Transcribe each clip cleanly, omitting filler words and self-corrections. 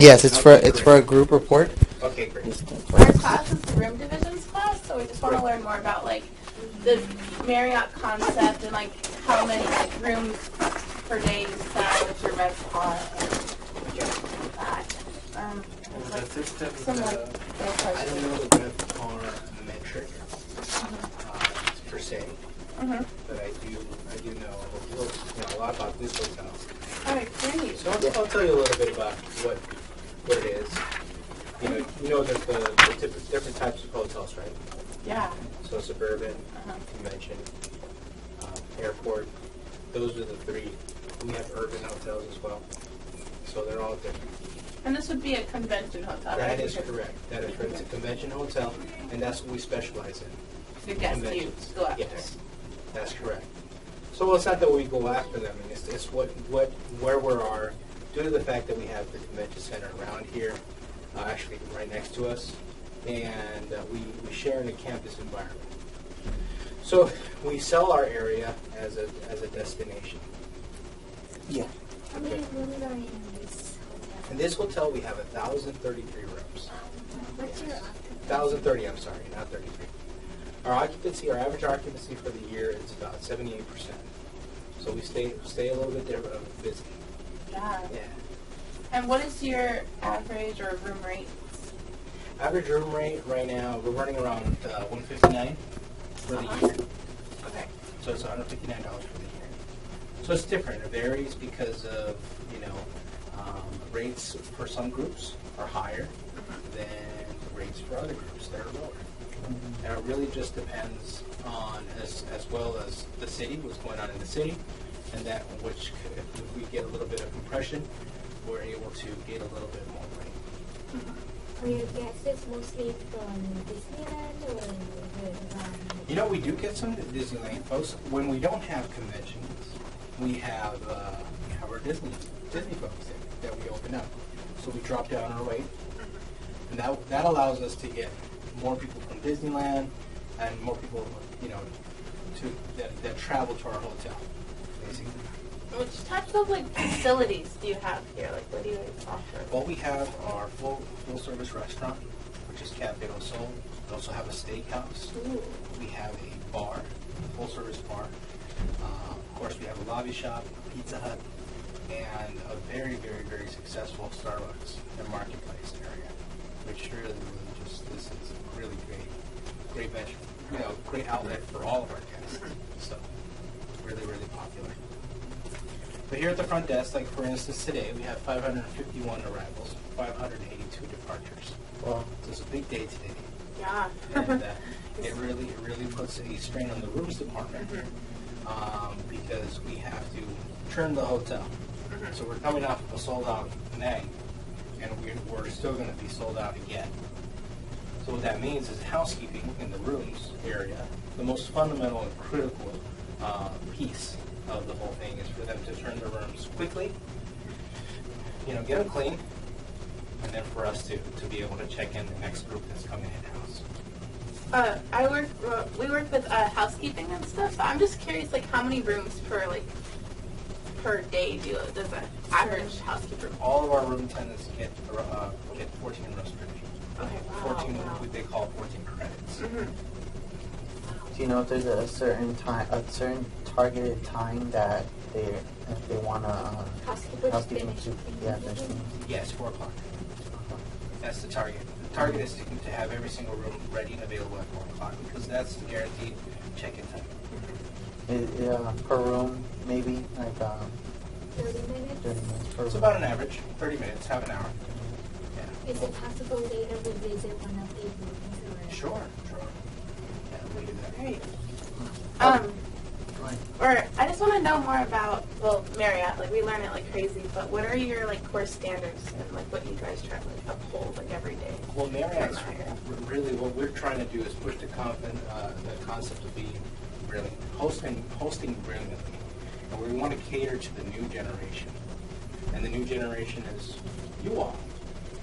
Yes, it's for a group report. Okay, great. Our class is the room divisions class, so we just want to learn more about like the Marriott concept and like how many like rooms per day you sell with your RevPAR and that. Like some like I don't know the RevPAR metric per se, but I do know a lot about this hotel. All right, great. So I'll tell you a little bit about what it is. You know there's the different types of hotels, right? Yeah. So suburban, convention, airport. Those are the three. We have urban hotels as well. So they're all different. And this would be a convention hotel, right? That is correct. That is correct. It's a convention hotel, and that's what we specialize in. The guests you go after. Yes, that's correct. So it's not that we go after them, and it's where we are, due to the fact that we have the convention center around here, actually right next to us, and we share in a campus environment. So we sell our area as a destination. Yeah. How many rooms are in this hotel? In this hotel, we have 1,033 rooms. What's your 1,030, I'm sorry, not 33. Our average occupancy for the year is about 78%. So we stay a little bit busy. Yeah. Yeah. And what is your average or room rate? Average room rate right now, we're running around $159 for the year. Okay. So it's $159 for the year. So it's different. It varies because of rates for some groups are higher than rates for other groups that are lower. And it really just depends on as well as the city, what's going on in the city, and that which if we get a little bit of compression, we're able to get a little bit more rate. Are your guests mostly from Disneyland or We do get some Disneyland folks. When we don't have conventions, we have our Disney folks that we open up. So we drop down our rate, and that allows us to get more people from Disneyland and more people, that travel to our hotel, basically. Which types of like facilities do you have here? Like what do you offer? Well, we have our full service restaurant, which is Cafe Del Sol. We also have a steakhouse. Ooh. We have a bar, full service bar. Of course, we have a lobby shop, Pizza Hut, and a very, very, very successful Starbucks in the marketplace area, which really just this is a really great venture, great outlet for all of our guests. So really, really popular. But here at the front desk, like for instance today, we have 551 arrivals, 582 departures. Wow. So it's a big day today. Yeah. And it really puts a strain on the rooms department because we have to turn the hotel. So we're coming off of a sold out night, and we're still going to be sold out again. So what that means is housekeeping in the rooms area, the most fundamental and critical piece of the whole thing is for them to turn the rooms quickly, get them clean, and then for us to be able to check in the next group that's coming in-house. We work with housekeeping and stuff, so I'm just curious, like, how many rooms per day does an average housekeeper? All of our room attendants get 14 rooms per day. Okay, wow. 14, what they call 14 credits. Do you know if there's a certain targeted time that if they want to housekeeping to finish? Yes, 4 o'clock. That's the target. The target is to have every single room ready and available at 4 o'clock because that's the guaranteed check-in time. Per room, maybe like 30 minutes? 30 minutes per It's room. about an average, 30 minutes, half an hour. Yeah. Is it possible later we visit one of these rooms? Or? Sure. Yeah, we do that. Great. Go ahead. I just want to know more about, Marriott. Like, we learn it like crazy, but what are your, like, core standards and, like, what you guys try to, like, uphold, like, every day? Well, Marriott's really what we're trying to do is push the concept of being brilliant, hosting brilliantly. And we want to cater to the new generation. And the new generation is you all,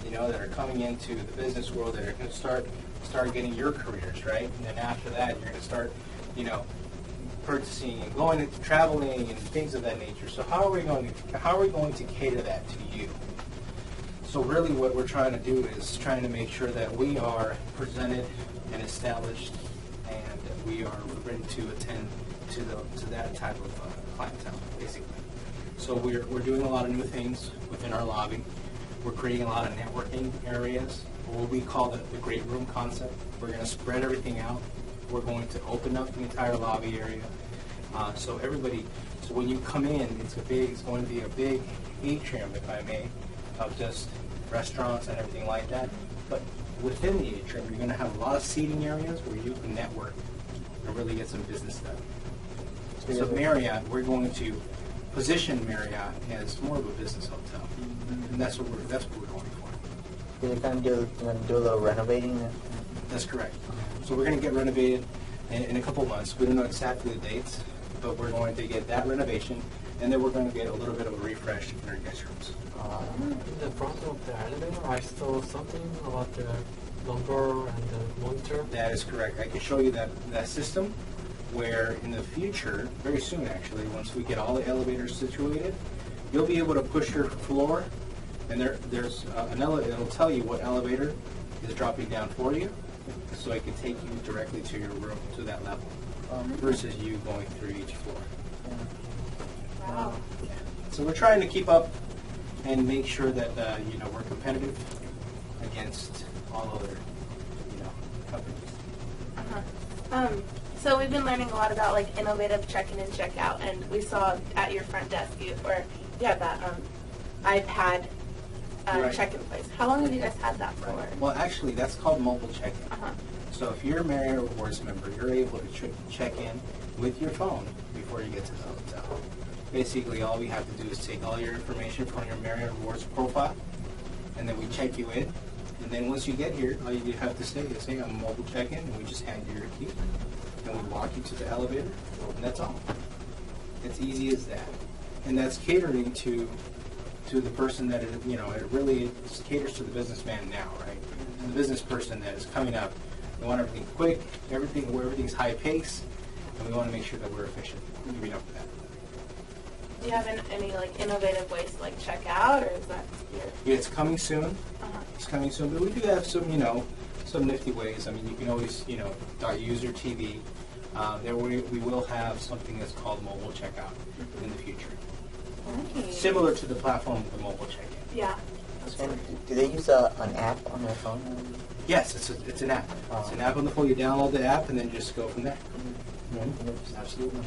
that are coming into the business world, that are going to start getting your careers, right? And then after that, you're going to start, purchasing and going into traveling and things of that nature. So how are we going to cater that to you? So really what we're trying to do is trying to make sure that we are presented and established and that we are ready to attend to that type of clientele, basically. So we're doing a lot of new things within our lobby. We're creating a lot of networking areas, what we call the great room concept. We're going to spread everything out. We're going to open up the entire lobby area. So when you come in, it's going to be a big atrium, if I may, of just restaurants and everything like that. But within the atrium, you're going to have a lot of seating areas where you can network and really get some business done. So Marriott, we're going to position Marriott as more of a business hotel, and that's what we're going for. You're going to do a little renovating there? That's correct. So we're going to get renovated in a couple months. We don't know exactly the dates, but we're going to get that renovation, and then we're going to get a little bit of a refresh in our guest rooms. In the front of the elevator, I saw something about the number and the monitor. That is correct. I can show you that system where in the future, very soon actually, once we get all the elevators situated, you'll be able to push your floor, and there's an elevator. It'll tell you what elevator is dropping down for you, so it can take you directly to your room, to that level, versus you going through each floor. Wow. So we're trying to keep up and make sure that we're competitive against all other companies. So we've been learning a lot about like innovative check-in and check-out, and we saw at your front desk you had that iPad Right. check-in place. How long have you guys had that for? Well, actually, that's called mobile check-in. Uh-huh. So if you're a Marriott Rewards member, you're able to check in with your phone before you get to the hotel. Basically, all we have to do is take all your information from your Marriott Rewards profile, and then we check you in. And then once you get here, all you have to say is, hey, I'm a mobile check-in, and we just hand you your key. And we walk you to the elevator, and that's all. It's easy as that. And that's catering to the person that it really caters to the businessman now, right? The business person that is coming up. We want everything quick, everything's high pace, and we want to make sure that we're efficient keeping up with that. Do you have any like innovative ways to like check out, or is that Yeah, it's coming soon. Uh-huh. It's coming soon, but we do have some nifty ways. I mean, you can always, use your TV. There we will have something that's called mobile checkout in the future. nice? Similar to the platform of the mobile check-in. Yeah. And do they use an app on their phone? Yes, it's an app. It's an app on the phone. You download the app and then just go from there. Absolutely.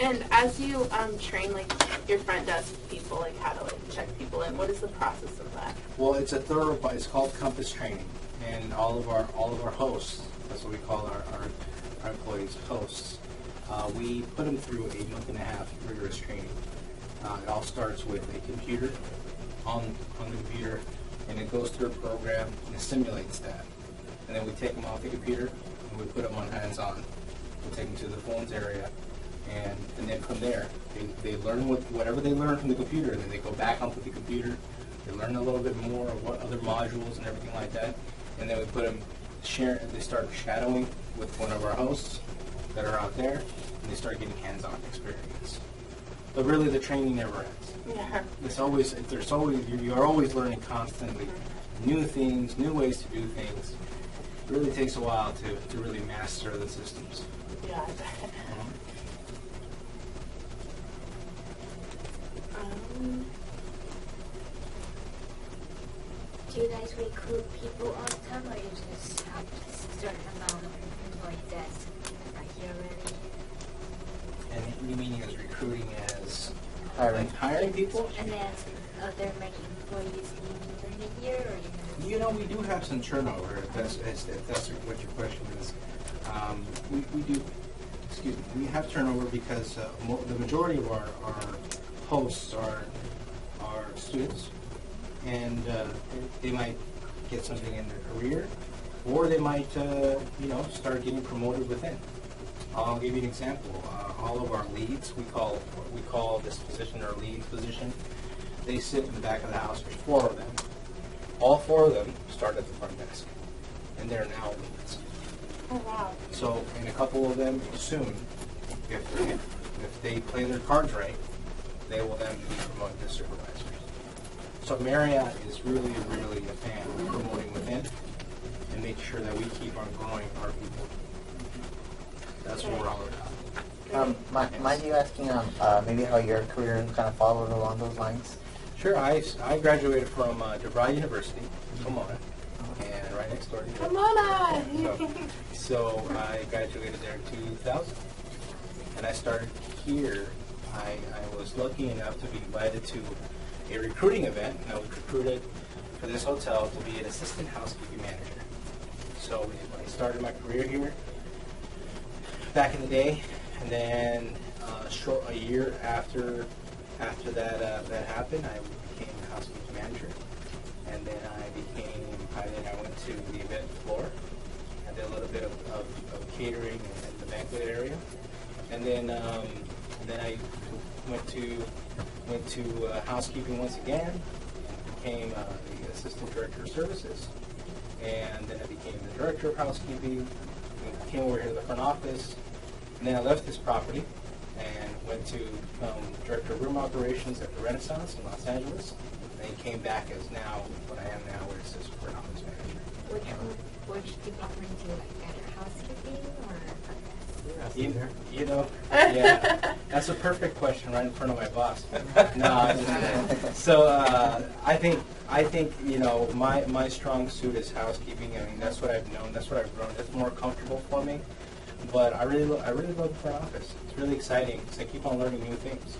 And as you train like your front desk people, like how to like check people in, what is the process of that? Well, it's it's called Compass Training, and all of our hosts, that's what we call our employees, hosts. We put them through a month-and-a-half rigorous training. It all starts with a computer on the computer, and it goes through a program and it simulates that. And then we take them off the computer and we put them on hands-on. We take them to the phones area, and then from there they learn whatever they learn from the computer, and then they go back onto the computer. They learn a little bit more of what other modules and everything like that, and then we put them they start shadowing with one of our hosts that are out there, and they start getting hands-on experience. But really, the training never ends. Yeah. You're always learning constantly new things, new ways to do things. It really takes a while to really master the systems. Yeah. I bet. Do you guys recruit people all the time, or you just have a certain amount of employees that's here already? And you meaning as recruiting as Hiring. like hiring people? And then other many employees leaving during the year, or We do have some turnover. If that's what your question is. We do. Excuse me. We have turnover because the majority of our hosts are students, and they might get something in their career, or they might start getting promoted within. I'll give you an example. All of our leads, we call this position our lead position. They sit in the back of the house. There's 4 of them. All 4 of them start at the front desk, and they're now leads. Oh wow. So, and a couple of them soon, if they play their cards right, they will then be promoted to supervisors. So Marriott is really, really a fan of promoting within and making sure that we keep on growing our people. That's what we're all about. Mind you asking maybe how your career kind of followed along those lines? Sure, I graduated from DeVry University in Pomona, and right next door to you. Pomona! So I graduated there in 2000, and I started here. I was lucky enough to be invited to a recruiting event, and I was recruited for this hotel to be an assistant housekeeping manager. So I started my career here back in the day, and then a year after that happened, I became a housekeeping manager, and then I went to the event floor. I did a little bit of catering in the banquet area, and then I went to housekeeping once again, and became the assistant director of services, and then I became the director of housekeeping. I came over here to the front office, and then I left this property and went to become director of room operations at the Renaissance in Los Angeles, and then came back as now what I am now, which is front office manager. Which department do you like better, housekeeping or You know, yeah, that's a perfect question right in front of my boss. No, I'm just kidding. So I think you know my strong suit is housekeeping. I mean that's what I've known. That's what I've grown. It's more comfortable for me. But I really love the front office. It's really exciting because I keep on learning new things,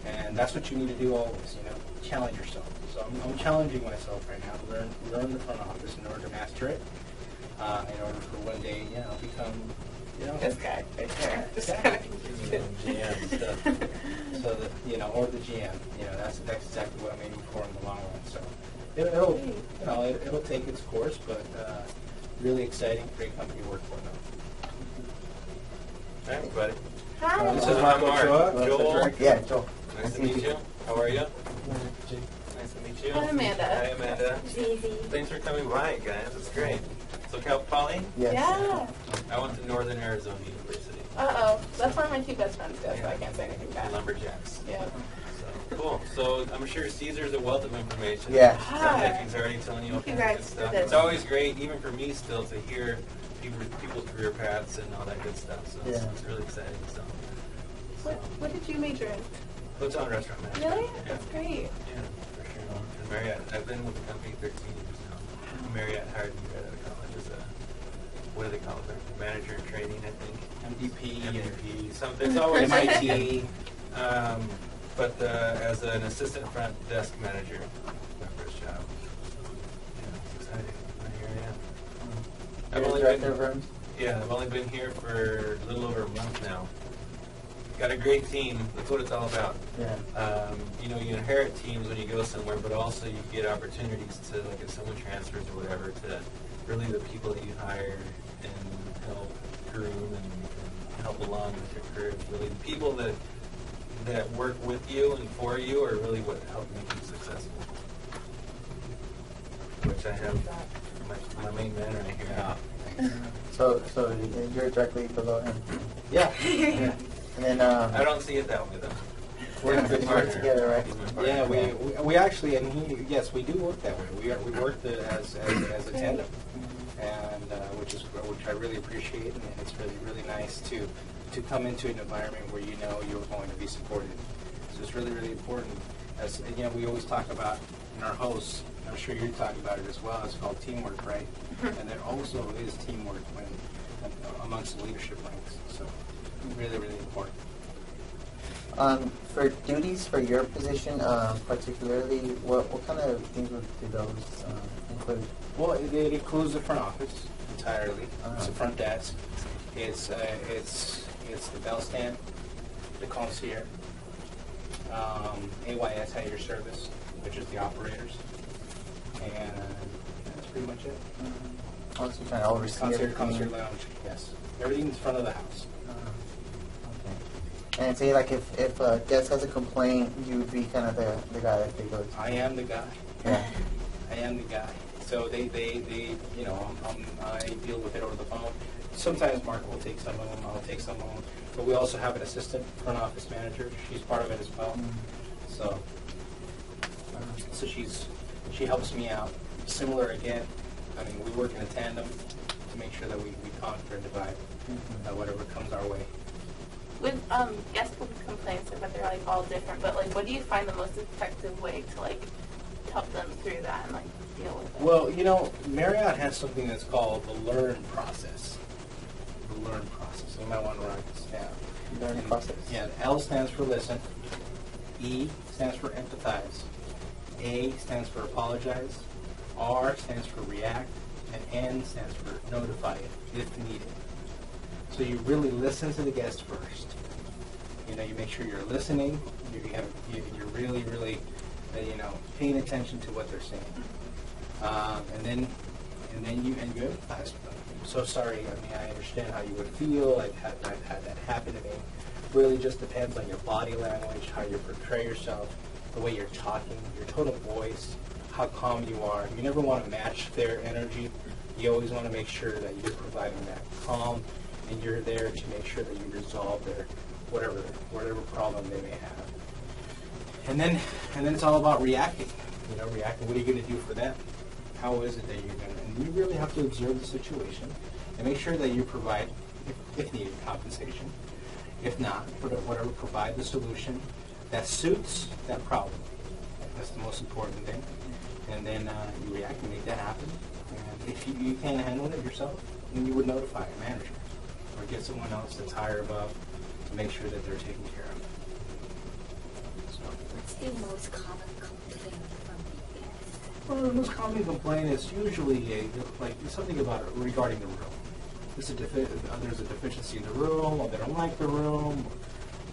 and that's what you need to do always. You know, challenge yourself. So I'm challenging myself right now to learn the front office in order to master it. In order for one day, you know, become. You know, This guy right there. GM stuff. So the or the GM. You know, that's exactly what I'm aiming for in the long run. So it'll take its course, but really exciting, great company to work for them. Hi, everybody. Hi. This is Marco. Joel. Yeah, Joel. Nice to meet you. How are you? Nice to meet you. Hi, Amanda. Hi, Amanda. Zizi? Thanks for coming by, guys. It's great. So, Cal Poly, Yes. Yeah. I went to Northern Arizona University. Uh-oh. That's where my two best friends go, so I can't say anything bad. Lumberjacks. Yeah. So, cool. So, I'm sure Caesar's a wealth of information. Yeah. Sounds like he's already telling you all Thank you kinds of good guys for stuff. this. It's always great, even for me still, to hear people's career paths and all that good stuff. So, it's really exciting. So, What did you major in? hotel and restaurant management. Really? Yeah. That's great. Yeah, for sure. And Marriott, I've been with the company 13 years now. Marriott hired me right out of college as a, what do they call it, manager in training, I think. MVP, something. It's always MIT. But as an assistant front desk manager, my first job. Yeah, it's exciting. And here I am. I've only been, I've only been here for a little over a month now. Got a great team. That's what it's all about. Yeah. You inherit teams when you go somewhere, but also you get opportunities to, like if someone transfers or whatever, to really the people that you hire and help groom and help along with your career. Really, the people that work with you and for you are really what help make you successful. Which I have my main man right here. Yeah. So you're directly below him. Yeah. And then I don't see it that way though. we're together, right? He's my partner. Yeah, we actually, and yes, we do work that way. We work as a tandem, and which I really appreciate, and it's really nice to come into an environment where you know you're going to be supported. So it's really important. As you know, we always talk about in our hosts. I'm sure you're talking about it as well. It's called teamwork, right? And there also is teamwork amongst the leadership ranks. So really important. For duties for your position, particularly, what kind of things do those include? Well, it includes the front office entirely. It's the front desk. It's the bell stand, the concierge, AYS at your service, which is the operators, and that's pretty much it. Also trying to oversee Concierge lounge, yes. Everything's front of the house. Okay. And say like if a guest has a complaint, you would be kind of the guy that they go to. I am the guy. Yeah. I am the guy. So they I deal with it over the phone. Sometimes Mark will take some of them, I'll take some of them. But we also have an assistant front office manager. She's part of it as well. So So she helps me out. Similar again. I mean, we work in a tandem to make sure that we conquer and divide whatever comes our way. With guest complaints, but they're like all different. But like, what do you find the most effective way to like help them through that and like deal with it? Well, you know, Marriott has something that's called the learn process. The learn process. You might want to write this down. Learning process. Yeah, L stands for listen. E stands for empathize. A stands for apologize. R stands for react. And N stands for notify it if needed. So you really listen to the guest first. You know, you make sure you're listening. You're really, really, paying attention to what they're saying. And then you empathize with them. I'm so sorry. I mean, I understand how you would feel. I've had that happen to me. Really just depends on your body language, how you portray yourself, the way you're talking, your tone of voice, how calm you are. You never want to match their energy. You always want to make sure that you're providing that calm, and you're there to make sure that you resolve their whatever problem they may have. And then it's all about reacting. Reacting. What are you going to do for them? How is it that you're going to? And you really have to observe the situation and make sure that you provide, if needed, compensation. If not, whatever, provide the solution that suits that problem. That's the most important thing. And then you react and make that happen. And if you can't handle it yourself, then you would notify a manager or get someone else that's higher above to make sure that they're taken care of. So, What's the most common complaint from the guests? well, the most common complaint is usually something regarding the room. There's a deficiency in the room, or they don't like the room,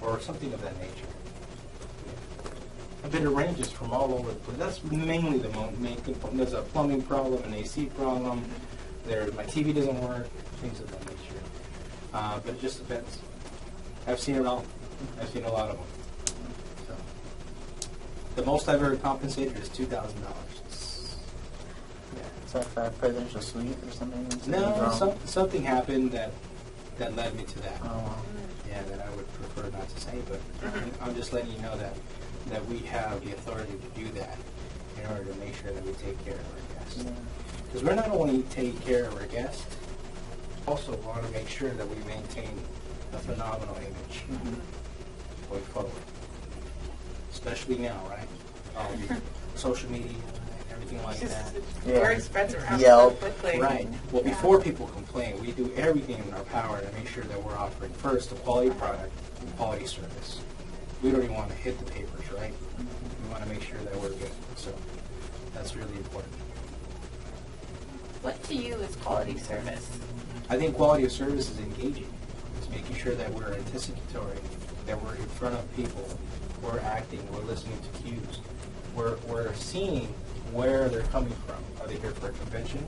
or something of that nature. But it ranges from all over the place. That's mainly the main component. There's a plumbing problem, an AC problem. My TV doesn't work, things of that nature. But it just depends. I've seen it all. I've seen a lot of them. So, the most I've ever compensated is $2,000. Is that for a presidential suite or something? No, something happened that led me to that. Oh, wow. Yeah, that I would prefer not to say, but I'm just letting you know that we have the authority to do that in order to make sure that we take care of our guests. Because we're not only taking care of our guests, also want to make sure that we maintain a phenomenal image going forward. Especially now, right? Social media and everything like that. Word spreads around so Yelp. quickly. Right. Well, before people complain, we do everything in our power to make sure that we're offering first a quality product and quality service. We don't even want to hit the papers, right? We want to make sure that we're good. So that's really important. What to you is quality service? I think quality of service is engaging. It's making sure that we're anticipatory, that we're in front of people, we're acting, we're listening to cues, we're seeing where they're coming from. Are they here for a convention?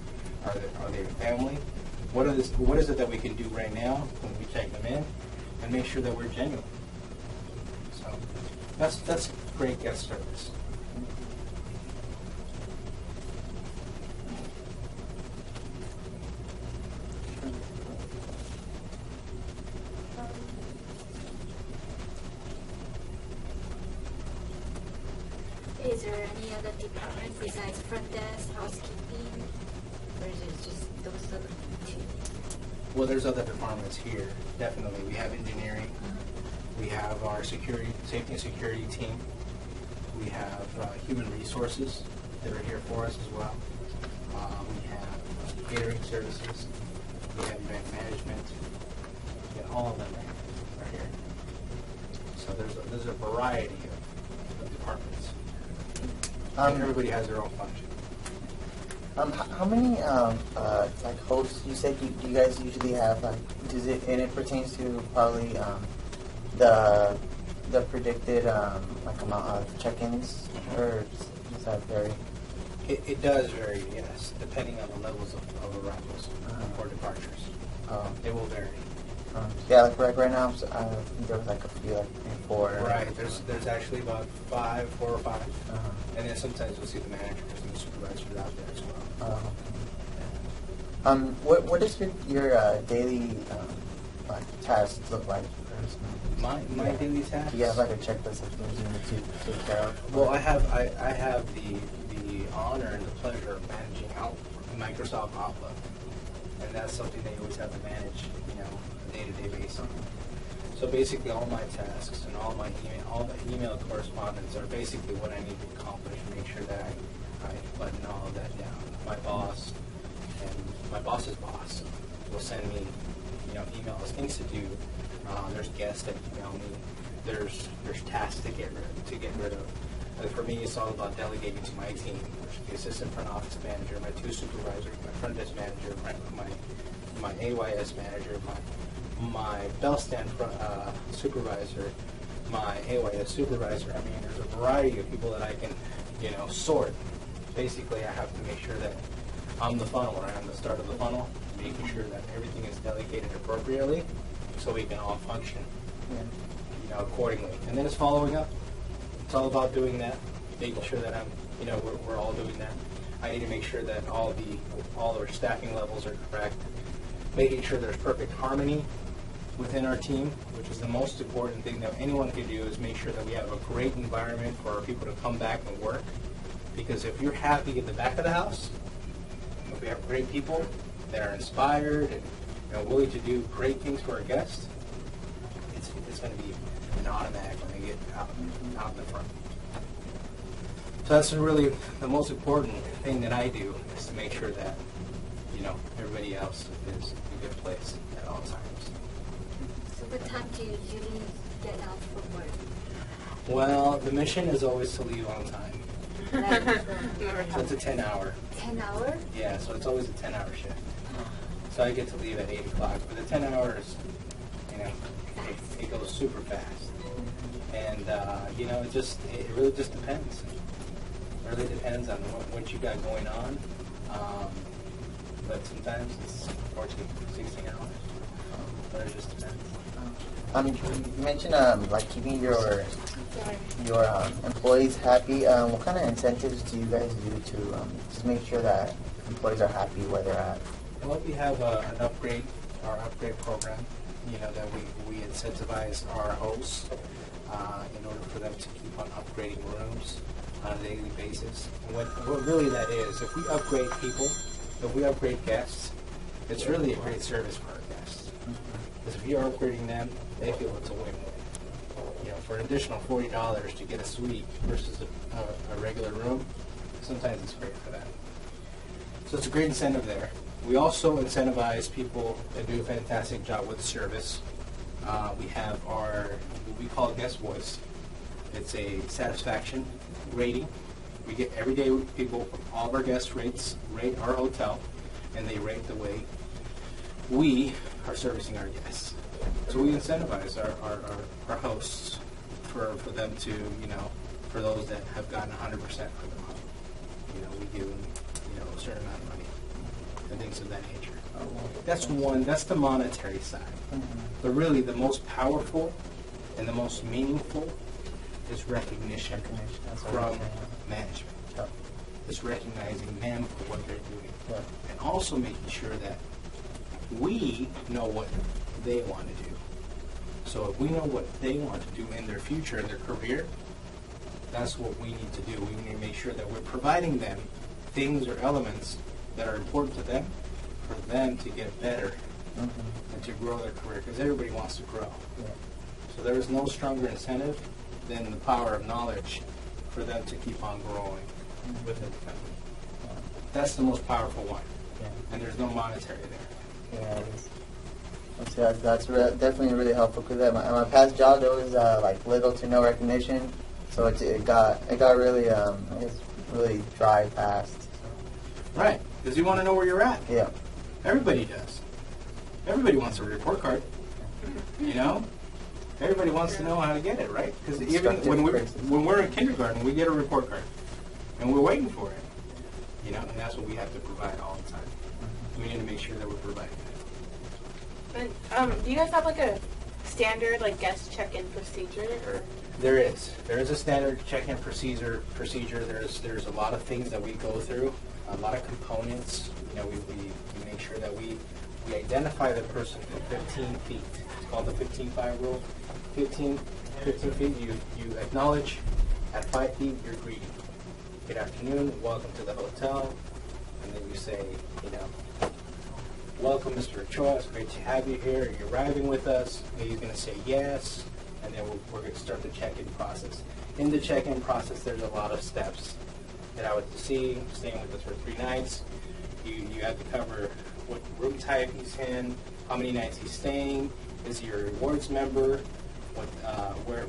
Are they a family? What is it that we can do right now when we check them in and make sure that we're genuine? So that's great guest service. Is there any other department besides front desk, housekeeping, or is it just those other two? Well, there's other departments here. Definitely, we have engineering. We have our safety and security team. We have human resources that are here for us as well. We have catering services. We have event management. Yeah, all of them are here. So there's a variety of departments. And everybody has their own function. How many hosts you said you guys usually have? And it pertains to probably the predicted amount of check-ins, or does that vary? It does vary, yes, depending on the levels of arrivals or departures. It will vary. Yeah, like right now, there was like a few, like 4. Right. There's actually about 4 or 5, and then sometimes you'll see the managers and the supervisors out there as well. What is your daily like tasks look like? My daily tasks. Do you have like a checklist of things you need to take care of? Well, I have the honor and the pleasure of managing Microsoft Outlook, and that's something that you always have to manage, you know, on a day-to-day basis. So basically, all my tasks and all the email correspondence are basically what I need to accomplish and make sure that I button all of that down. My boss and my boss's boss will send me, you know, emails, things to do. There's guests that email me. There's tasks to get rid of. For me, it's all about delegating to my team, which is the assistant front office manager, my 2 supervisors, my front desk manager, my AYS manager, my bell stand supervisor, my AYS supervisor. I mean, there's a variety of people that I can, you know, sort. Basically, I have to make sure that I'm the funnel, or I'm the start of the funnel, making sure that everything is delegated appropriately, so we can all function, you know, accordingly. And then it's following up. It's all about doing that, making sure that we're all doing that. I need to make sure that all our staffing levels are correct, making sure there's perfect harmony within our team, which is the most important thing that anyone can do, is make sure that we have a great environment for our people to come back and work. Because if you're happy in the back of the house, if we have great people that are inspired and, you know, willing to do great things for our guests, it's going to be an automatic when they get out in the front. So that's really the most important thing that I do, is to make sure that, you know, everybody else is in a good place at all times. So what time do you usually get out from work? Well, the mission is always to leave on time. So it's a 10-hour. 10 hours? Yeah, so it's always a 10-hour shift. So I get to leave at 8 o'clock. But the 10 hours, you know, it goes super fast. And, you know, it really just depends. It really depends on what you got going on. But sometimes it's 14, 16 hours. But it just depends. You mentioned like keeping your employees happy. What kind of incentives do you guys do to just make sure that employees are happy where they're at? Well, we have our upgrade program. You know, that we incentivize our hosts in order for them to keep on upgrading rooms on a daily basis. And what really that is, if we upgrade people, if we upgrade guests, it's really a great service for our guests. Because if you're upgrading them, they feel it's a win-win. You know, for an additional $40 to get a suite versus a regular room, sometimes it's great for them. So it's a great incentive there. We also incentivize people that do a fantastic job with service. We have what we call guest voice. It's a satisfaction rating. We get everyday people from all of our guests rate our hotel, and they rate the way we are servicing our guests. So we incentivize our hosts for them to, you know, for those that have gotten 100% for the month. You know, we give them, you know, a certain amount of money and things of that nature. That's the monetary side. But really the most powerful and the most meaningful is recognition from management. It's recognizing them for what they're doing. And also making sure that we know what they want to do. So if we know what they want to do in their future, in their career, that's what we need to do. We need to make sure that we're providing them things or elements that are important to them, for them to get better and to grow their career, because everybody wants to grow. So there is no stronger incentive than the power of knowledge for them to keep on growing within the company. That's the most powerful one, and there's no monetary there. Yeah, it is. That's definitely really helpful, because at my past job there was like little to no recognition, so it got really I guess really dry fast. So. Right, because you want to know where you're at. Yeah. Everybody does. Everybody wants a report card. You know, everybody wants to know how to get it, right? Because even when we're in kindergarten, we get a report card, and we're waiting for it. You know, and that's what we have to provide all the time. We need to make sure that we're providing that. And, do you guys have like a standard like guest check-in procedure? Or? There is a standard check-in procedure. There's a lot of things that we go through, a lot of components. You know, we make sure that we We identify the person for 15 feet. It's called the 15-5 rule. 15 feet, you acknowledge. At 5 feet, you're greeting. Good afternoon, welcome to the hotel. And then you say, welcome, Mr. Ochoa. It's great to have you here. Are you arriving with us? And he's going to say yes. And then we're going to start the check-in process. In the check-in process, there's a lot of steps that I would see. Staying with us for 3 nights. You have to cover what room type he's in, how many nights he's staying, is he a rewards member, what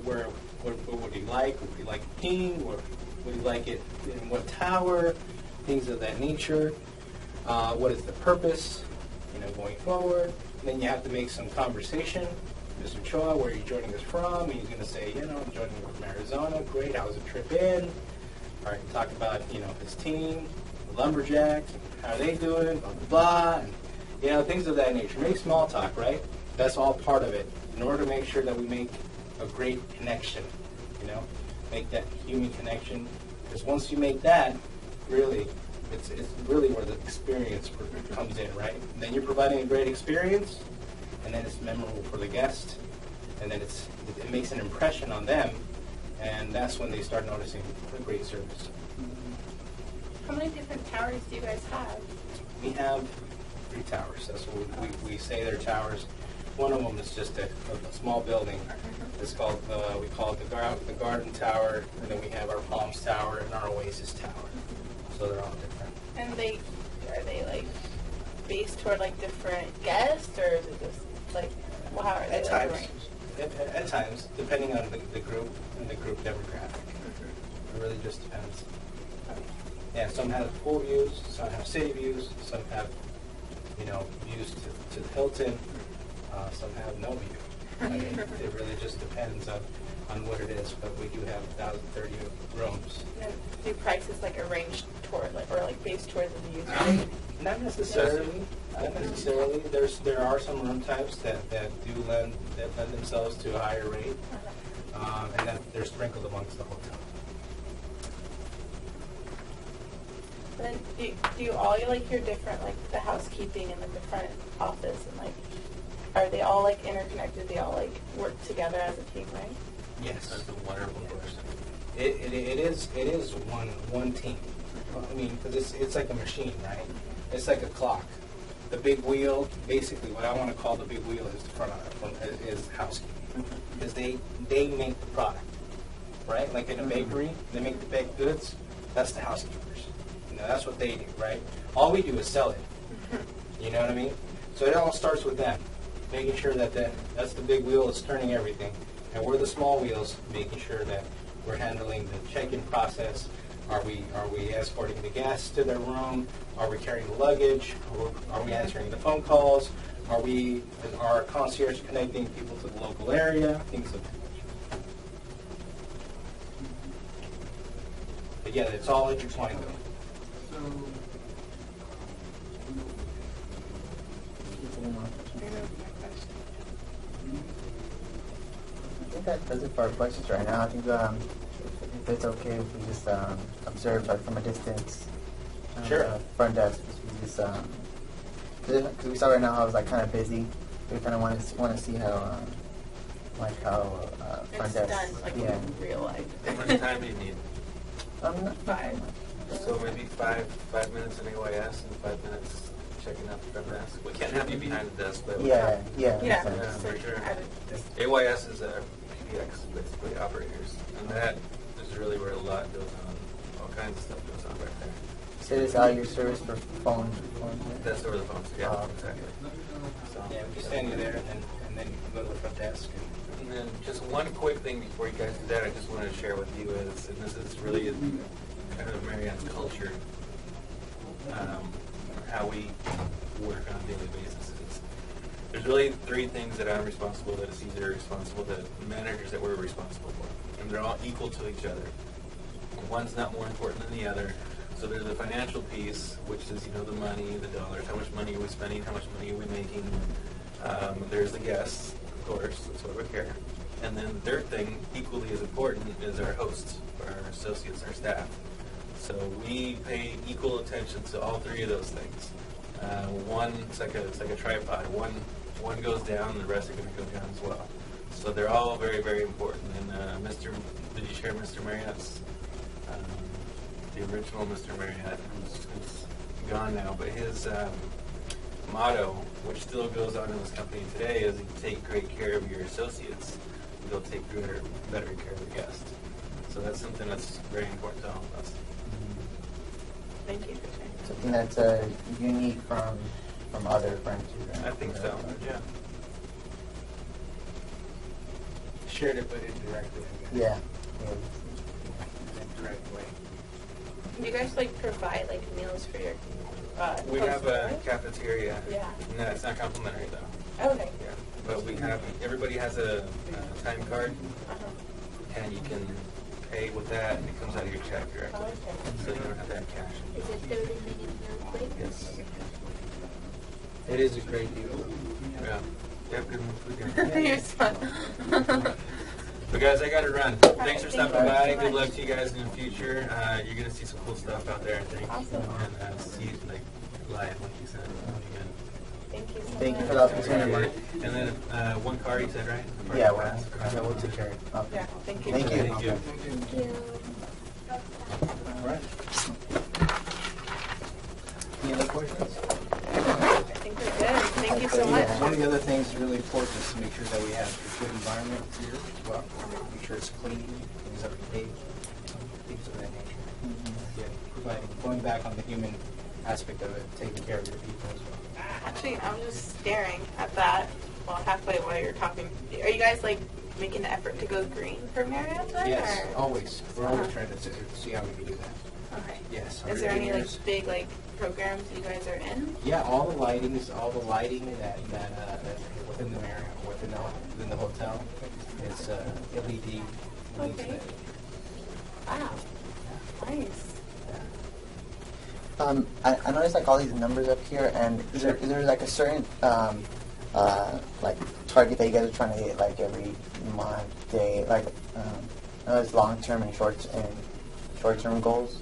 would he like? Would he like a king? Would he like it in what tower? Things of that nature. What is the purpose, going forward? And then you have to make some conversation. Mr. Choa, where are you joining us from? And he's going to say, I'm joining you from Arizona. Great. How was the trip in? All right. Talk about, his team, the Lumberjacks, how are they doing? Blah, blah, blah. And, things of that nature. Make small talk, right? That's all part of it. In order to make sure that we make a great connection, make that human connection. Because once you make that, really, it's really where the experience comes in, right? And then you're providing a great experience, and then it's memorable for the guest, and then it makes an impression on them, and that's when they start noticing the great service. How many different towers do you guys have? We have 3 towers. That's what we say they're towers. One of them is just a small building. It's called, we call it the Garden Tower, and then we have our Palms Tower and our Oasis Tower. So they're all different. And are they like based toward like different guests, or is it just like, how are they At like, times. arranged? At times, depending on the group and the group demographic. It really just depends. Yeah, some have pool views, some have city views, some have, views to the Hilton, some have no view. I mean, it really just depends on what it is, but we do have 1,030 rooms. And do prices like arranged toward or based toward the views? Not necessarily. Not necessarily. There are some room types that do lend themselves to a higher rate, and that they're sprinkled amongst the hotel. Then do you all like your different the housekeeping and the front office and are they all interconnected? They all work together as a team, right? Yes. That's a wonderful question. It is one team. I mean, because it's like a machine, right? It's like a clock. The big wheel, basically, what I want to call the big wheel is the front is housekeeping, because they make the product, right? Like in a bakery, they make the baked goods. That's the housekeepers. That's what they do, right? All we do is sell it. You know what I mean? So it all starts with them, making sure that that's the big wheel that's turning everything, and we're the small wheels, making sure that we're handling the check-in process. Are we escorting the guests to their room? Are we carrying the luggage? Are we answering the phone calls? Is our concierge connecting people to the local area? Things of that nature. But yeah, it's all intertwined though. I think that does it for our questions right now. I think if it's okay if we just observe from a distance. Sure. Front desk, we just because we saw right now how it's kind of busy. We kind of want to see how front It's desk. done Yeah. in real life. How much time do you need? Not 5. So maybe five minutes in AYS and 5 minutes checking out the front desk. We can't have you behind the desk, but Yeah. Yeah. Yeah, for sure. I would just, AYS is a PBX, basically operators, and that is really where a lot goes on. All kinds of stuff goes on right there. So it's out your service for phone. That's over the phones. Yeah, Oh. exactly. So, Yeah, we just stand you there, and then you can go to the front desk. And then just one quick thing before you guys do that, I just wanted to share with you is, and this is really kind of Marriott's culture, how we work on a daily basis. There's really 3 things that I'm responsible, that it's either responsible, the managers that we're responsible for, and they're all equal to each other. One's not more important than the other. So there's the financial piece, which is, the money, the dollars, how much money are we spending, how much money are we making. There's the guests, of course, that's why we're here. And then the third thing, equally as important, is our hosts, our associates, our staff. So we pay equal attention to all 3 of those things. One, it's like a tripod. One goes down, and the rest are going to go down as well. So they're all very, very important. And did you share Mr. Marriott's? The original Mr. Marriott, who's gone now, but his motto, which still goes on in this company today, is you take great care of your associates, they'll take better care of the guests. So that's something that's very important to all of us. Thank you for sharing. Something that's unique from other firms. I think so, yeah. Shared it, but indirectly, I guess. Yeah. In an indirect way. Do you guys like provide like meals for your? We have a customers? cafeteria. Yeah. No, it's not complimentary though. Okay. Yeah. But everybody has a time card, Uh-huh. and you can pay with that, and it comes out of your check directly. Oh, okay. So you don't have to have cash. Is it 30-minute meal break? Yes. It is a great deal. Yeah. You have good food here. You're fun. But guys, I gotta run. Thanks for thank stopping you by. so Good much. luck to you guys in the future. You're gonna see some cool stuff out there, I think. Awesome. And see you like live, like you said. Thank you so Thank you much. for the opportunity. And then one car, you said, right? Yeah, one. So we'll take care of it. Okay. Yeah, thank you. Thank you. Thank you. Thank you. All right. Any other questions? I think we're good. Thank you so much. One of the other things that's really important is to make sure that we have a good environment here as well. Make sure it's clean, things up to date, things of that nature. Yeah, going back on the human aspect of it, taking care of your people as well. Actually, I'm just staring at that. Well, halfway while you're talking. Are you guys like making the effort to go green for Marriott then? Yes, or? always. We're always trying to see how we can do that. Okay. Yes. Is there any like 100 years. big like programs you guys are in? Yeah, all the lighting that within the Marriott, within the hotel, it's LED. Okay. Wow. Nice. I noticed like all these numbers up here, and is there like a certain like target that you guys are trying to hit like every month, day? Like I know it's long term and short term goals.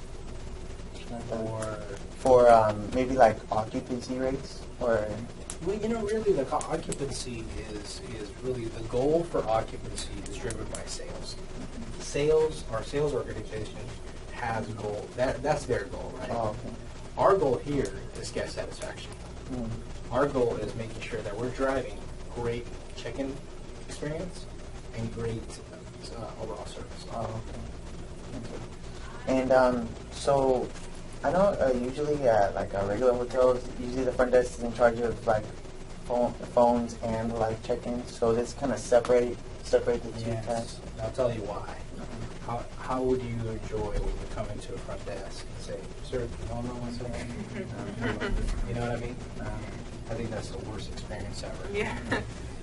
For maybe like occupancy rates or. Well, really, the occupancy is really the goal for occupancy is driven by sales. Our sales organization has a goal. That's their goal, right? Oh, okay. Our goal here is guest satisfaction. Mm. Our goal is making sure that we're driving great check-in experience and great overall service. Oh, okay. And so I know usually like regular hotels, usually the front desk is in charge of like phones and like check-ins. So this kind of separate the two tasks. I'll tell you why. How would you enjoy when you come into a front desk and say, "Sir, you don't know what's going?" You know what I mean? I think that's the worst experience ever. Yeah.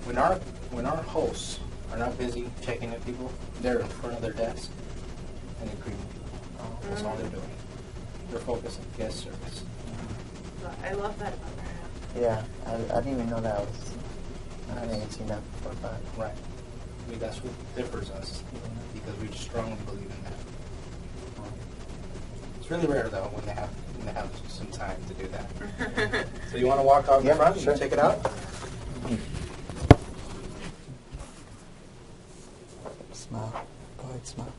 When our hosts are not busy checking in people, they're in front of their desk and they're greeting people. That's all they're doing. They're focused on guest service. I love that about Marriott. Yeah, I didn't even know that was. I hadn't even seen that before, but. Right. I mean, that's what differs us because we strongly believe in that. It's really rare though when they have some time to do that. So you want to walk out in Yeah, front sure. and check it out? Smile. Go ahead, smile.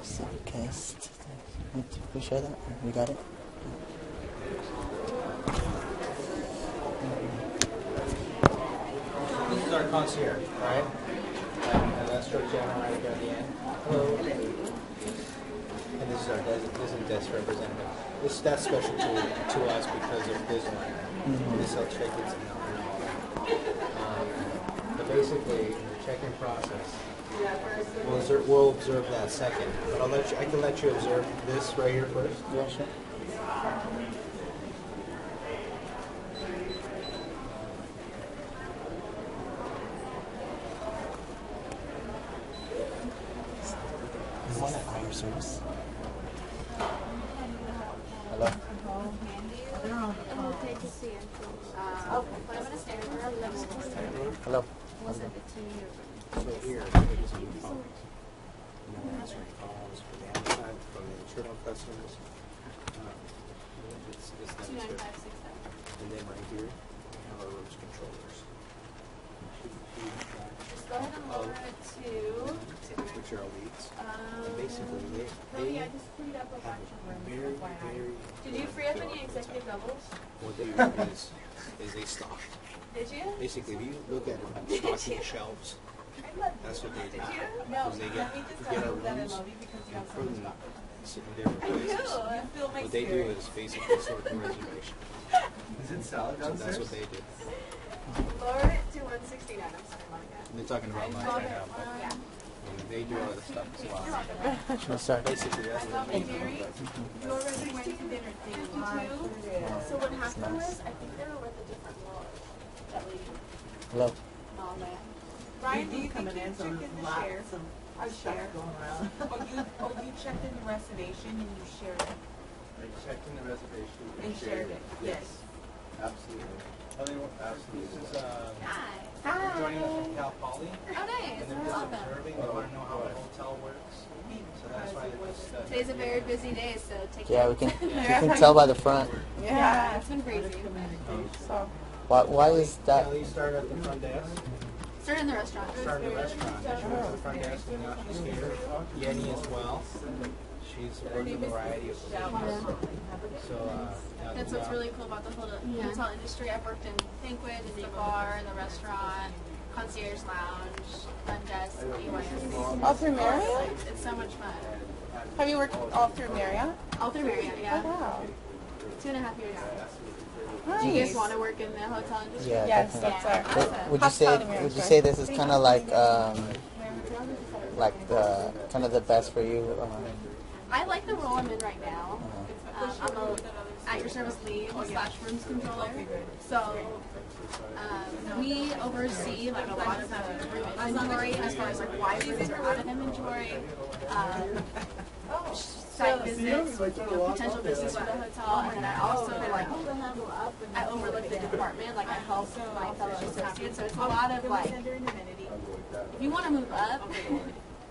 Subcast. We show that? We got it? This is our concierge, right? And that's Georgiana right there at the end. Hello. And this is our desk representative. That's special to us because of Disneyland. This will check ins and all that. But basically, in the check-in process, we'll observe that second. But I can let you observe this right here first. Yeah, sure. Is this fire service? Hello? Okay, to see you. I'm gonna stay for a level. Hello? We'll send it to you. So here, it is on phones. No answering calls for the outside, from the internal customers. It's nice here. 29567. And then right here, we have our rooms controllers. Just go ahead and lower it to. Which are leads. Um, Basically, no, they yeah, just freed up a have bunch of rooms. very, FYI. very. Did you free up any executive doubles? What they do is they stock. Did you? Basically, if you look at them stocking shelves, that's what they do. No, Because they let me get just our move that in rooms lobby because you and have put so much them stuff. sit in different I places. do. You feel my What they do spirit. is basically sort the reservation. Is it salad So that's what they do. Lower it to 169. I'm sorry, Monica. They're talking about lunch right now, but Yeah. they do all the stuff as well. No, sorry. Basically, that's what they do. You already went to dinner. 52. So what happened was, I think they were with a different lord. That lady. Hello. Oh man. Ryan, do you think you checked in the share? Our share. You checked in the reservation and you shared it. I checked in the reservation. And shared it, yes. Absolutely. Oh, they were, absolutely. This is, Hi. they're joining us from Cal Poly. Oh nice. And they're just observing. They want to know how the hotel works. So that's why they just, Today's a very busy day, so take Yeah, care. we can tell by the front. Yeah, it's been crazy. So, Why is that? Kelly started at the front desk. Started in the restaurant. Started the restaurant. Then she went to the front desk, and now she's here. Yenny as well. She's worked a variety of positions. So now That's what's really cool about the whole hotel industry. I've worked in banquet, in the bar, in the restaurant, concierge lounge, front desk, EYS. all through Marriott? It's so much fun. Have you worked all through Marriott? All through Marriott, Oh, yeah. wow. 2.5 years. Nice. Do you guys want to work in the hotel industry? Yeah, Yes, definitely. that's our. Would you say this is kind of like the kind of the best for you? I like the role I'm in right now. I'm a at your service lead / rooms controller. So we oversee like a lot of the inventory as far as like why rooms are out of inventory. Site visits, potential business for the hotel, and then I also like I overlook the department, like I help my fellow associates. So it's a lot of like if you want to move up.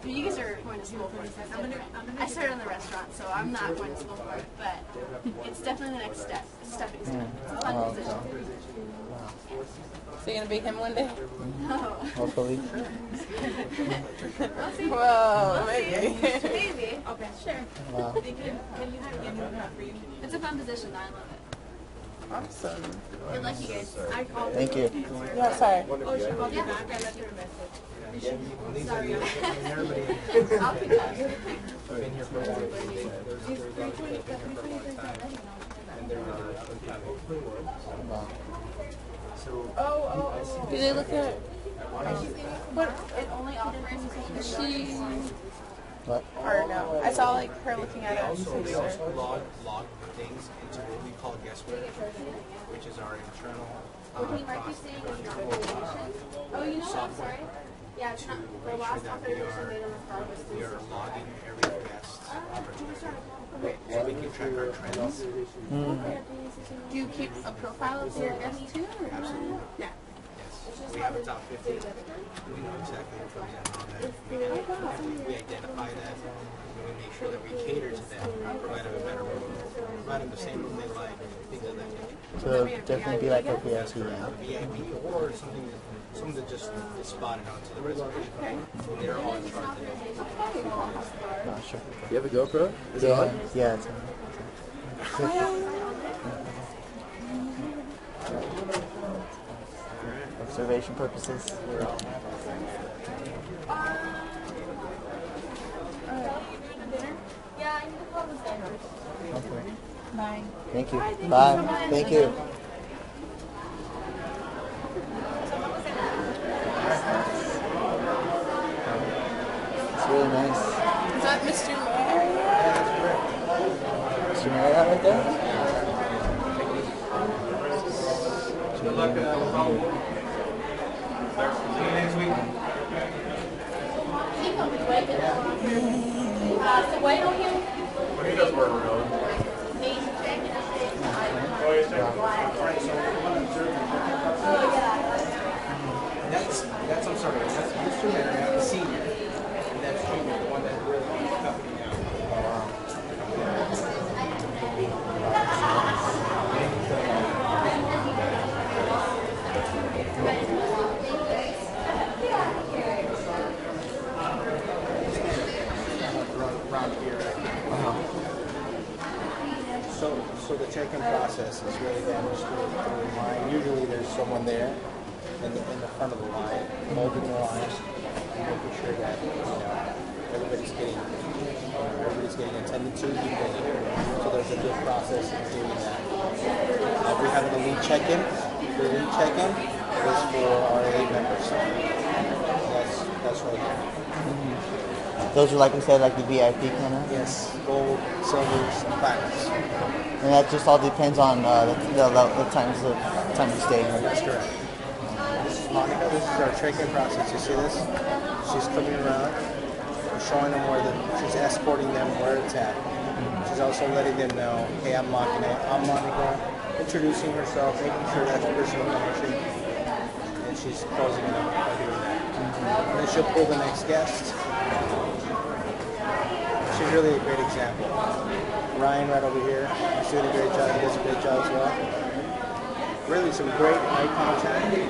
You guys are going to school for this. That's different. I started in the restaurant, so I'm not going to school for it, but it's definitely the next step. It's a stepping stone. It's a fun position. So you're gonna be him one day? No. Hopefully. Whoa, maybe. Maybe. Okay, sure. Wow. It's a fun position. I love it. Awesome. Good luck, you guys. Thank you. Yeah, sorry. Yeah. Sorry. Everybody I'll keep that. been here for a while. There's a lot of people that have been here for a long time. And they're really up and coming. Wow. So, Do they look at But it only offers she. What? or no? I saw like her looking at it. we also log things into what we call guestware, which is our internal What can Mark keep saying on authorization? Oh, you know what? I'm sorry. Yeah, it's not the last authorization they don't require was we are logging every guest so we can track our trends. Do you keep a profile of your guests too? Absolutely. Yeah. Yes. We have a top 50. We know exactly who comes in on that. We identify that. And we make sure that we cater to them. Provide them a better room. Provide them the same room they like. Things of that nature. So it'll definitely be like a VIP. Yeah. VIP or something that just is spotted onto the reservation. They're all in charge of it. Oh, sure. You have a GoPro? Is it Yeah. on? Yeah. It's observation purposes. Yeah, I need to call the vendors. Okay. Bye. Thank you. Bye. Thank you. It's really nice. Is that Mr. Marriott? Mr. Marriott right there? Good luck, see you next week. What he does work remote. That's I'm sorry, that's Mr. Marriott, the senior, and that's Junior, the one that really runs the company now. Around here. So the check-in process is really managed through the line. Usually there's someone there in the front of the line, holding the line, and making sure that everybody's getting attended to equally. So there's a good process in doing that. We have an elite check-in. The elite check-in is for our elite members. That's right there. Those are, like we said, like the VIP kind of? Yes, gold, silvers, platinums. And that just all depends on the time you stay. That's correct. This is Monica. This is our check-in process. You see this? She's coming around. We're showing them she's escorting them where it's at. She's also letting them know, hey, I'm Monica. Introducing herself, making sure that's personal information. And she's closing it up by doing that. And then she'll pull the next guest. She's really a great example. Ryan right over here, he's doing a great job. He does a great job as well. Really some great eye contact. We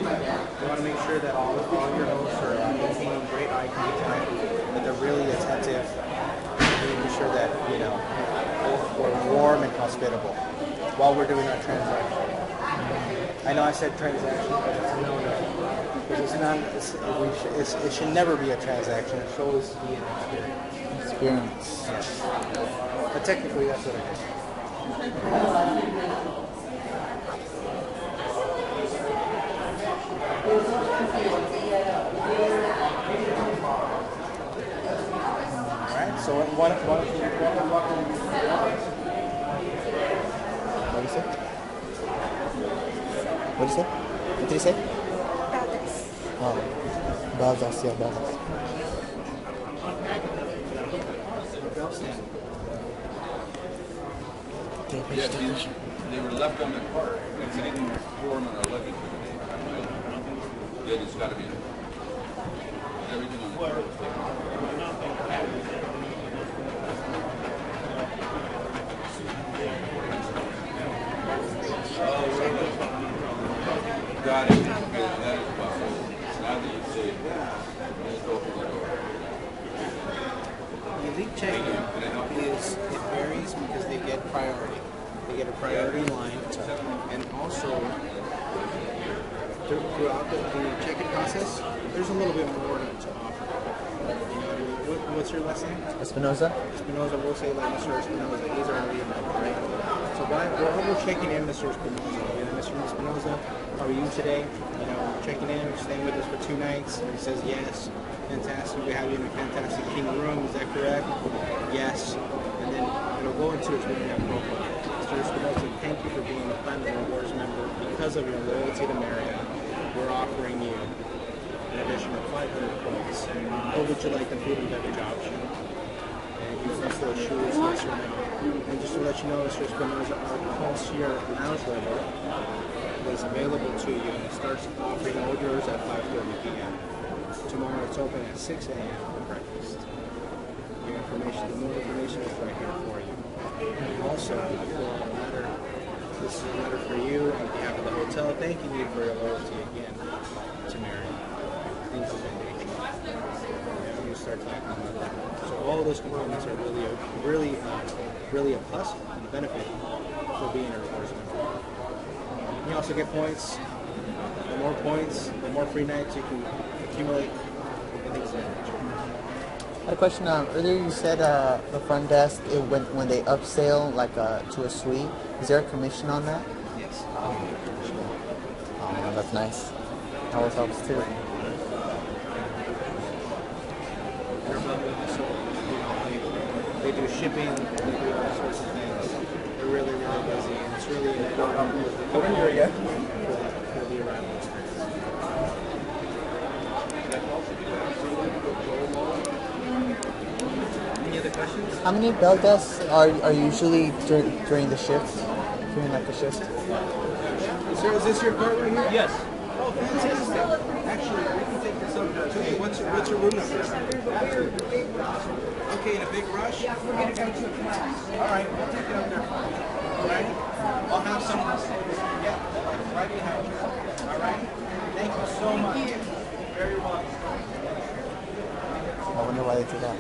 want to make sure that all your hosts are maintaining great eye contact, that they're really attentive, making sure that we're warm and hospitable while we're doing our transaction. I know I said transaction, but it's a no-no. Because it should never be a transaction. It should always be an experience. Yes. But technically, that's what it is. All right. So one of What did you say? What did you say? Oh, Baldas, yeah, Baldas. Yeah, they were left on the cart. If anything warm on our luggage, yeah, it's got to be everything on the cart was taken off. Got it. Yeah, that is possible. Now that you say it, let's go for the door. The elite check-in it varies because they get priority. They get a priority line, and also throughout the check-in process, there's a little bit more to offer. What's your last name? Espinoza? Espinoza. We'll say like Mr. Espinoza. He's our elite member, right? So while we're checking in, Mr. Espinoza, Mr. Espinoza, how are you today? Checking in, staying with us for 2 nights. And he says yes. Fantastic. We have you in a fantastic king room. Is that correct? Yes. And then go into his Marriott profile. Mr. Espinoza, thank you for being a Platinum Rewards member. Because of your loyalty to Marriott, we're offering you an additional 500 points. Or would you like the food and beverage option? And you can still choose yes or no. And just to let you know, Mr. Espinoza, our concierge lounge level is available to you, and it starts offering orders at 5:30 p.m. Tomorrow it's open at 6 a.m. for breakfast. Your information, the more information is right here for you. And also, this is a letter for you on behalf of the hotel, thanking you for your loyalty again to Marriott. Things of that nature. And you start talking about that. So all of those components are really a plus and a benefit for being a rewards member. You also get points. The more points, the more free nights you can accumulate, and things of that nature. I had a question. Earlier you said the front desk, when they upsell to a suite, is there a commission on that? Yes. Oh, that's nice. That always helps too. They do shipping, they do all sorts of things. They're really busy, and it's really important for the arrival experience. Any other questions? How many bell desks are usually during the shift? During like a shift? Sir, is this your card right here? Yes. Oh, fantastic. Actually, we can take this up as Okay, what's your room number? Okay, in a big rush? Yeah, we're gonna go to a class. All right, we'll take it up there. All right? I'll have some. Yeah, right behind you. All right? Thank you so much. Very welcome. I wonder why they did that.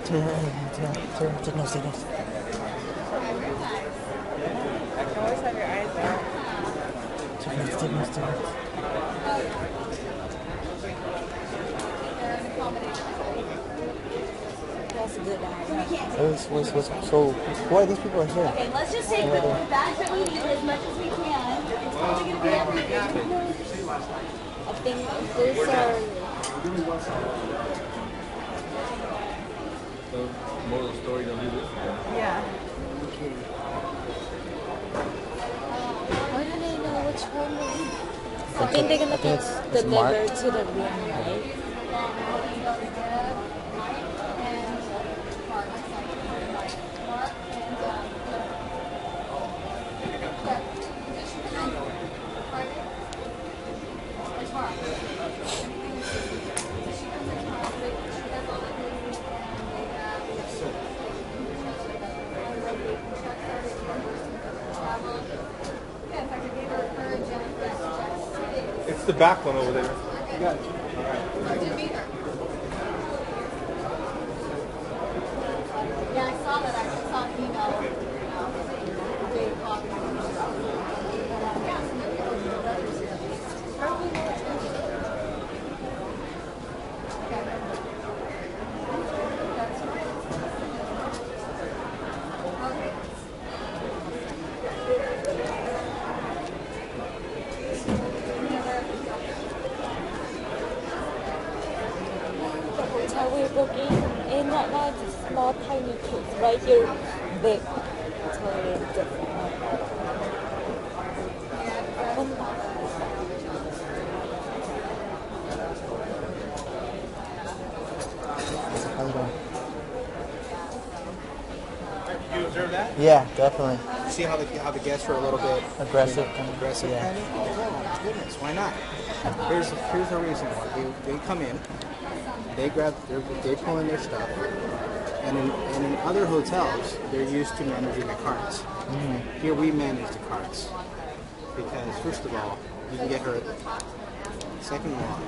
Take notes. Always have your eyes out. Take notes. That's a good idea. So, why these people are here? Okay, let's just take the bags that we need as much as we can. It's probably going to be everything. I think those are... So, moral of the story, don't do this. Yeah. How do they know which one? I think they're going to get delivered to the room, right? It's the back one over there. Yeah, I saw that. I saw an email. The hotel we're booking in right now is small, tiny kids. Right here, big. Totally different. You observe that? Yeah, definitely. See how the guests are a little bit Aggressive. aggressive, Yeah. kind of? Oh my goodness, why not? Here's the reason why. They come in, they pull in their stuff, and in other hotels, they're used to managing the carts. Here we manage the carts because first of all, you can get hurt. Second of all,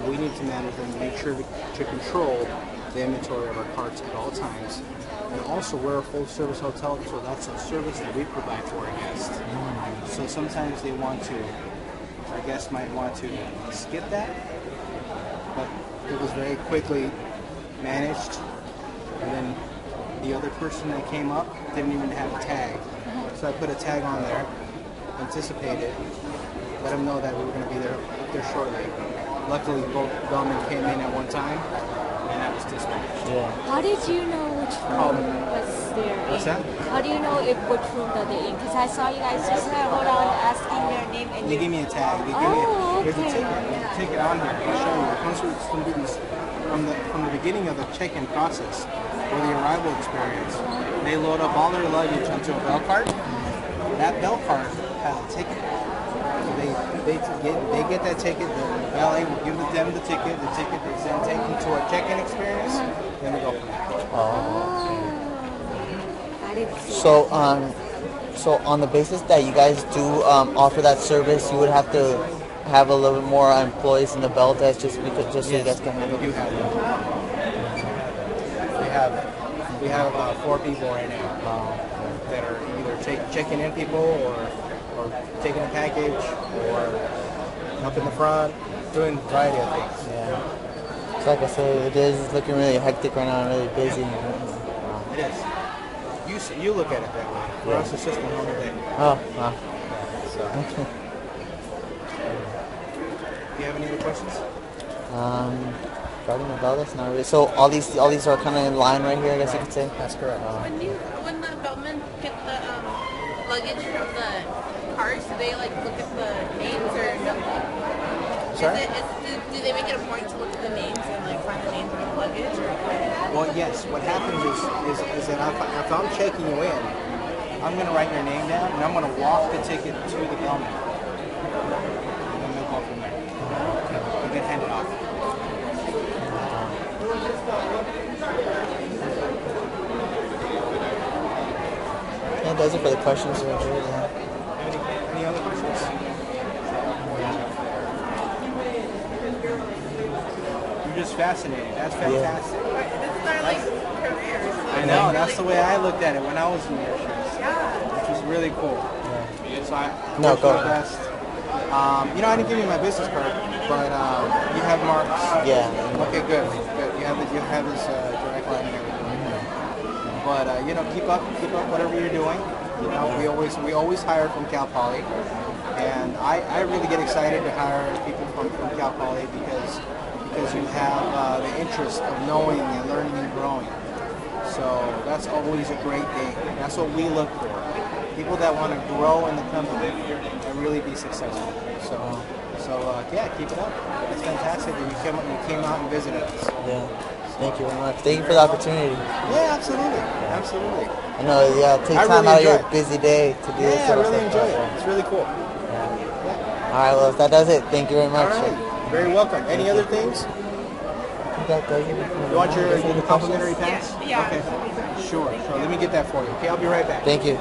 we need to manage them, make sure to control the inventory of our carts at all times. And also, we're a full-service hotel, so that's a service that we provide for our guests. So sometimes they want to, our guests might want to skip that, but it was very quickly managed. And then the other person that came up didn't even have a tag. So I put a tag on there, anticipated, let them know that we were going to be there up there shortly. Luckily, both bellmen came in at one time, and that was dispatched. Yeah. How did you know which room was there? What's that? How do you know which room that they're in? Because I saw you guys just hold on asking their name and They you... give me a tag. They give me here's a okay. ticket. There's a ticket on here. I'll show you. It comes from these from the beginning of the check-in process or the arrival experience. They load up all their luggage onto a bell cart. That bell cart has a ticket. So they get that ticket. The valet will give them the ticket. The ticket is then taken to a check-in experience. Then we go from there. I didn't see So on the basis that you guys do offer that service, you would have to have a little bit more employees in the bell desk just so you guys can handle We do it. have that. We have about 4 people right now that are either checking in people or taking a package or up in the front, doing a variety of things. Yeah. So like I said, it is looking really hectic right now and really busy. It is. You look at it that way. For us, it's just a normal day. Oh, wow. So. Do you have any other questions? Regarding the bell desk, not really. So all these are kind of in line right here, I guess you could say. That's correct. When the bellmen pick the luggage from the cars, do they like look at the names or nothing? Sorry? Do they make it a point to look at the names and like find the names of the luggage? Or? Well, yes. What happens is that if I'm checking you in, I'm going to write your name down and I'm going to walk the ticket to the bellman. does it for the questions we have. Any other questions? You're just fascinated. That's fantastic. I know. That's the way I looked at it when I was in your shoes. Which was really cool. Yeah. So I No, wish go you the ahead. best. You know, I didn't give you my business card, but you have Mark's. Yeah. Okay, good. You have his direct line and everything. But you know, keep up whatever you're doing. You know, we always hire from Cal Poly, and I really get excited to hire people from Cal Poly because you have the interest of knowing and learning and growing. So that's always a great thing. That's what we look for. People that want to grow in the company and really be successful. So yeah, keep it up. It's fantastic that you came out and visited us. Yeah. Thank you very much. Thank you for the opportunity. Yeah, absolutely. I know, yeah, take I time really out of your enjoy it. busy day to do this Yeah, I sort of really stuff. enjoy it. It's really cool. All right, well, if that does it, thank you very All much. right. Very welcome. Any other things? I think that does it. You want your Any other complimentary questions? pants? Yeah. Okay. Sure. Let me get that for you. Okay, I'll be right back. Thank you.